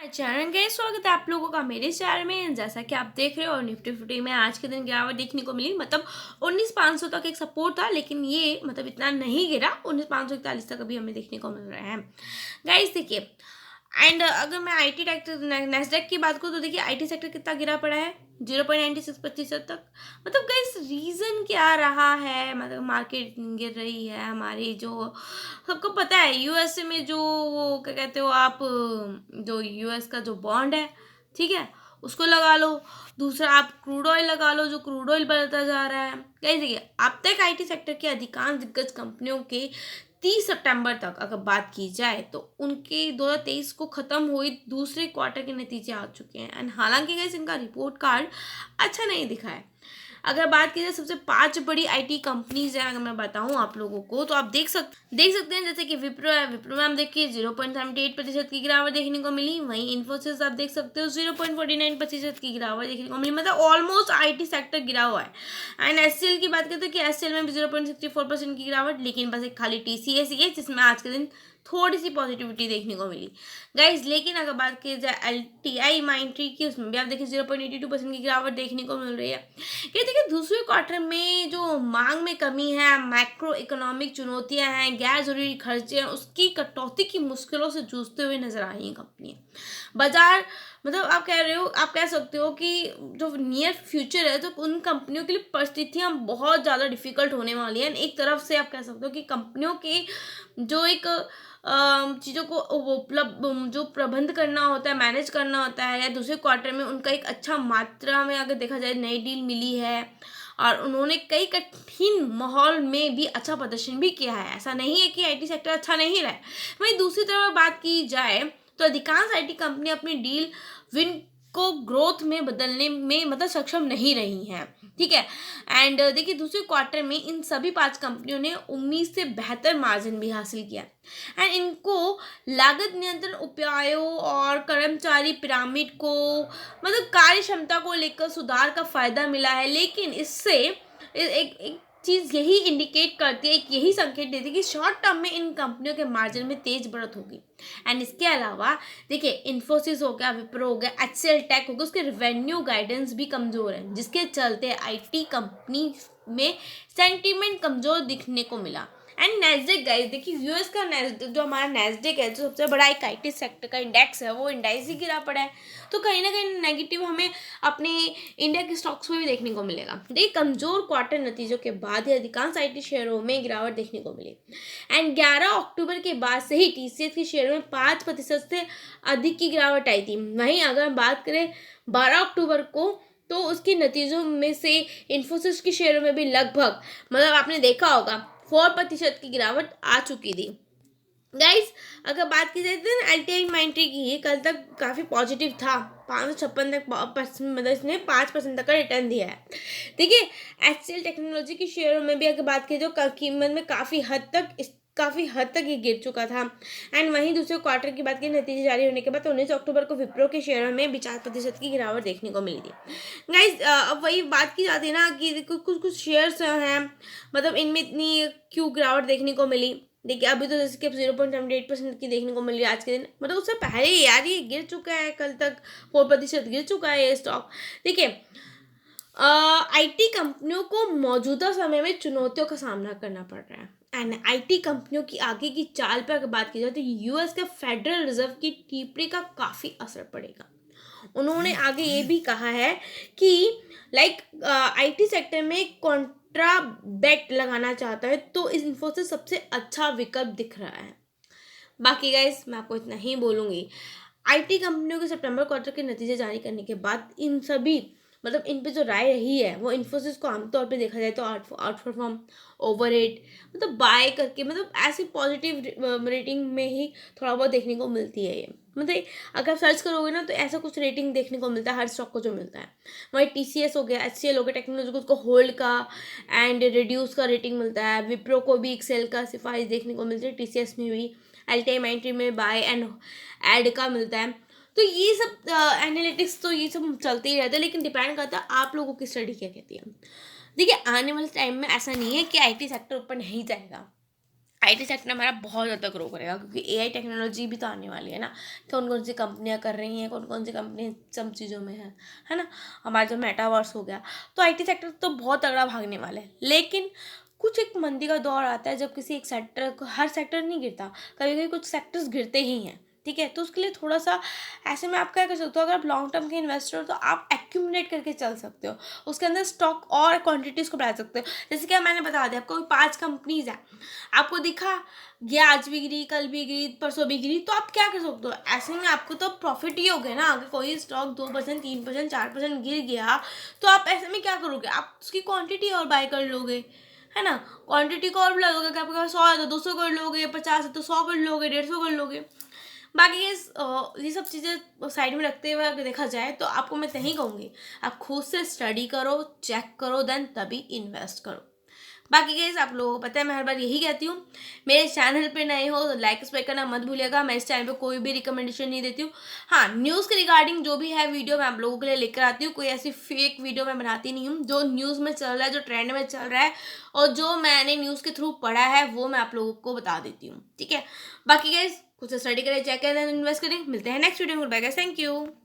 Channel के स्वागत है आप लोगों का मेरे चैनल में। जैसा कि आप देख रहे हो, निफ्टी फिफ्टी में आज के दिन गिरावट देखने को मिली। मतलब 19,500 तक एक सपोर्ट था, लेकिन ये मतलब इतना नहीं गिरा। 19,541 तक अभी हमें देखने को मिल रहा है गाइस। देखिए, एंड अगर मैं आईटी सेक्टर नेस्डेक की बात करूँ तो देखिए आईटी सेक्टर कितना गिरा पड़ा है, 0.96% तक। मतलब गाइस रीज़न क्या रहा है? मतलब मार्केट गिर रही है हमारी, जो सबको पता है यूएसए में जो वो क्या कहते हो आप, जो यूएस का जो बॉन्ड है, ठीक है, उसको लगा लो। दूसरा आप क्रूड ऑयल लगा लो, जो क्रूड ऑयल बढ़ता जा रहा है। गाइस देखिए, अब तक आईटी सेक्टर की अधिकांश दिग्गज कंपनियों के 30 सितंबर तक अगर बात की जाए तो उनके 2023 को ख़त्म हुए दूसरे क्वार्टर के नतीजे आ चुके हैं। एंड हालांकि गाइस इनका रिपोर्ट कार्ड अच्छा नहीं दिखा है। अगर बात की जाए सबसे 5 बड़ी आईटी कंपनीज हैं, अगर मैं बताऊं आप लोगों को, तो आप देख सकते हैं जैसे कि विप्रो है। विप्रो में हम देखिए 0.78% की गिरावट देखने को मिली। वहीं इन्फोसिस आप देख सकते हो 0.49% की गिरावट देखने को मिली। मतलब ऑलमोस्ट आईटी सेक्टर गिरा हुआ है। एंड एचसीएल की बात करते हैं कि एचसीएल में भी 0.64% की गिरावट, लेकिन बस एक खाली टीसीएस ही है जिसमें आज के दिन थोड़ी सी पॉजिटिविटी देखने को मिली गाइज। लेकिन अगर बात की जाए एलटीआई माइंट्री की, उसमें भी आप देखिए 0.82% की गिरावट देखने को मिल रही है। ये देखिए दूसरे क्वार्टर में जो मांग में कमी है, मैक्रो इकोनॉमिक चुनौतियां हैं, गैर जरूरी खर्चे हैं, उसकी कटौती की मुश्किलों से जूझते हुए नजर आ रही हैं कंपनियां। बाजार मतलब आप कह रहे हो, आप कह सकते हो कि जो नियर फ्यूचर है तो उन कंपनियों के लिए परिस्थितियां बहुत ज़्यादा डिफिकल्ट होने वाली हैं। एक तरफ से आप कह सकते हो कि कंपनियों के जो एक चीज़ों को वो उपलब्ध जो प्रबंध करना होता है, मैनेज करना होता है, या दूसरे क्वार्टर में उनका एक अच्छा मात्रा में अगर देखा जाए नई डील मिली है और उन्होंने कई कठिन माहौल में भी अच्छा प्रदर्शन भी किया है। ऐसा नहीं है कि आईटी सेक्टर अच्छा नहीं रहा है। वहीं दूसरी तरफ बात की जाए तो अधिकांश आईटी कंपनी अपनी डील विन को ग्रोथ में बदलने में मतलब सक्षम नहीं रही हैं, ठीक है। एंड देखिए दूसरे क्वार्टर में इन सभी 5 कंपनियों ने उम्मीद से बेहतर मार्जिन भी हासिल किया। एंड इनको लागत नियंत्रण उपायों और कर्मचारी पिरामिड को मतलब कार्य क्षमता को लेकर सुधार का फायदा मिला है। लेकिन इससे एक चीज़ यही इंडिकेट करती है, एक यही संकेत देती है कि शॉर्ट टर्म में इन कंपनियों के मार्जिन में तेज बढ़त होगी। एंड इसके अलावा देखिए इन्फोसिस हो गया, विप्रो हो गया, एचसीएल टेक हो गया, उसके रेवेन्यू गाइडेंस भी कमज़ोर है, जिसके चलते आईटी कंपनी में सेंटीमेंट कमज़ोर दिखने को मिला। एंड नेस्डेक गाइस, देखिए यूएस का नेस्डेक, जो हमारा नेस्डेक है, जो सबसे बड़ा एक आईटी सेक्टर का इंडेक्स है, वो इंडेक्स ही गिरा पड़ा है। तो कहीं ना कहीं नेगेटिव हमें अपने इंडिया के स्टॉक्स में भी देखने को मिलेगा। देखिए कमजोर क्वार्टर नतीजों के बाद ही अधिकांश आईटी शेयरों में गिरावट देखने को मिली। एंड 11 अक्टूबर के बाद से ही टीसीएस के शेयरों में 5% से अधिक की गिरावट आई थी। वहीं अगर बात करें 12 अक्टूबर को, तो उसके नतीजों में से इन्फोसिस के शेयरों में भी लगभग मतलब आपने देखा होगा 4% की गिरावट आ चुकी थी गाइस। अगर बात की जाए तो एलटीआई माइंट्री की, ये कल तक काफ़ी पॉजिटिव था, 556 तक मतलब इसने 5% तक का रिटर्न दिया है। देखिए एचसीएल टेक्नोलॉजी की शेयरों में भी अगर बात की तो कीमत में काफ़ी हद तक ये गिर चुका था। एंड वहीं दूसरे क्वार्टर की बात की, नतीजे जारी होने के बाद 19 अक्टूबर को विप्रो के शेयरों में भी 4% की गिरावट देखने को मिली थी गाइस। अब वही बात की जाती है ना कि कुछ शेयर्स हैं, मतलब इनमें इतनी क्यों गिरावट देखने को मिली। देखिए अभी तो जैसे कि 0.78% की देखने को मिल रही है आज के दिन, मतलब उससे पहले यार ये गिर चुका है, कल तक 4% गिर चुका है ये स्टॉक। देखिए आईटी कंपनियों को मौजूदा समय में चुनौतियों का सामना करना पड़ रहा है। एंड आईटी कंपनियों की आगे की चाल पर अगर बात की जाए तो यूएस के फेडरल रिजर्व की टिप्पणी का काफ़ी असर पड़ेगा। उन्होंने आगे ये भी कहा है कि आईटी सेक्टर में कॉन्ट्रा बेट लगाना चाहता है तो इस इन्फोसिस सबसे अच्छा विकल्प दिख रहा है। बाकी गाइस मैं आपको इतना ही बोलूँगी, आईटी कंपनियों के सितंबर क्वार्टर के नतीजे जारी करने के बाद इन सभी मतलब इन पे जो राय रही है वो इन्फोसिस को आमतौर पे देखा जाए तो आउट परफॉर्म, ओवररेट, मतलब बाय करके, मतलब ऐसी पॉजिटिव रेटिंग में ही थोड़ा बहुत देखने को मिलती है ये। मतलब अगर आप सर्च करोगे ना तो ऐसा कुछ रेटिंग देखने को मिलता है हर स्टॉक को जो मिलता है। वही टीसीएस हो गया, एचसीएल हो गया टेक्नोलॉजी को, उसको होल्ड का एंड रिड्यूस का रेटिंग मिलता है। विप्रो को भी एक सेल का सिफारिश देखने को मिलती है, टीसीएस में भी एलटीआई एंट्री में बाय एंड ऐड का मिलता है। तो ये सब एनालिटिक्स तो ये सब चलते ही रहता है, लेकिन डिपेंड करता है आप लोगों की स्टडी क्या कहती है। देखिए आने वाले टाइम में ऐसा नहीं है कि आईटी सेक्टर ऊपर नहीं जाएगा। आईटी सेक्टर हमारा बहुत ज़्यादा ग्रो करेगा, क्योंकि एआई टेक्नोलॉजी भी तो आने वाली है ना। कौन कौन सी कंपनियां कर रही हैं, कौन कौन सी कंपनी सब चीज़ों में है ना। हमारा जो मेटावर्स हो गया, तो आईटी सेक्टर तो बहुत तगड़ा भागने वाला है। लेकिन कुछ एक मंदी का दौर आता है जब किसी एक सेक्टर को, हर सेक्टर नहीं गिरता, कभी कभी कुछ सेक्टर्स गिरते ही हैं, ठीक है। तो उसके लिए थोड़ा सा ऐसे में आप क्या कर सकते हो, अगर आप लॉन्ग टर्म के इन्वेस्टर हो तो आप एक्यूमुलेट करके चल सकते हो, उसके अंदर स्टॉक और क्वांटिटीज़ को बढ़ा सकते हो। जैसे कि मैंने बता दिया आपको 5 कंपनीज है, आपको दिखा ये आज भी गिरी, कल भी गिरी, परसों भी गिरी, तो आप क्या कर सकते हो, ऐसे में आपको तो प्रॉफिट ही हो गया ना। अगर कोई स्टॉक 2%, 3%, 4% गिर गया, तो आप ऐसे में क्या करोगे, आप उसकी क्वांटिटी और बाय कर लोगे, है ना। क्वांटिटी को और बढ़ा दोगे, कि आपके पास 100 है तो 200 कर लोगे, 50 है तो 100 कर लोगे, 150 कर लोगे। बाकी ये सब चीज़ें साइड में रखते हुए अगर देखा जाए तो आपको मैं यही कहूँगी, आप खुद से स्टडी करो, चेक करो, देन तभी इन्वेस्ट करो। बाकी गाइस आप लोगों को पता है मैं हर बार यही कहती हूँ, मेरे चैनल पे नए हो तो लाइक सब्सक्राइब करना मत भूलिएगा। मैं इस चैनल पे कोई भी रिकमेंडेशन नहीं देती हूँ। हाँ, न्यूज़ के रिगार्डिंग जो भी है वीडियो मैं आप लोगों के लिए लेकर आती हूँ, कोई ऐसी फेक वीडियो मैं बनाती नहीं हूँ। जो न्यूज़ में चल रहा है, जो ट्रेंड में चल रहा है और जो मैंने न्यूज़ के थ्रू पढ़ा है, वो मैं आप लोगों को बता देती हूँ, ठीक है। बाकी गाइस कुछ स्टडी करें, चेक करें, इन्वेस्ट करें। मिलते हैं नेक्स्ट वीडियो में। Bye guys, thank you.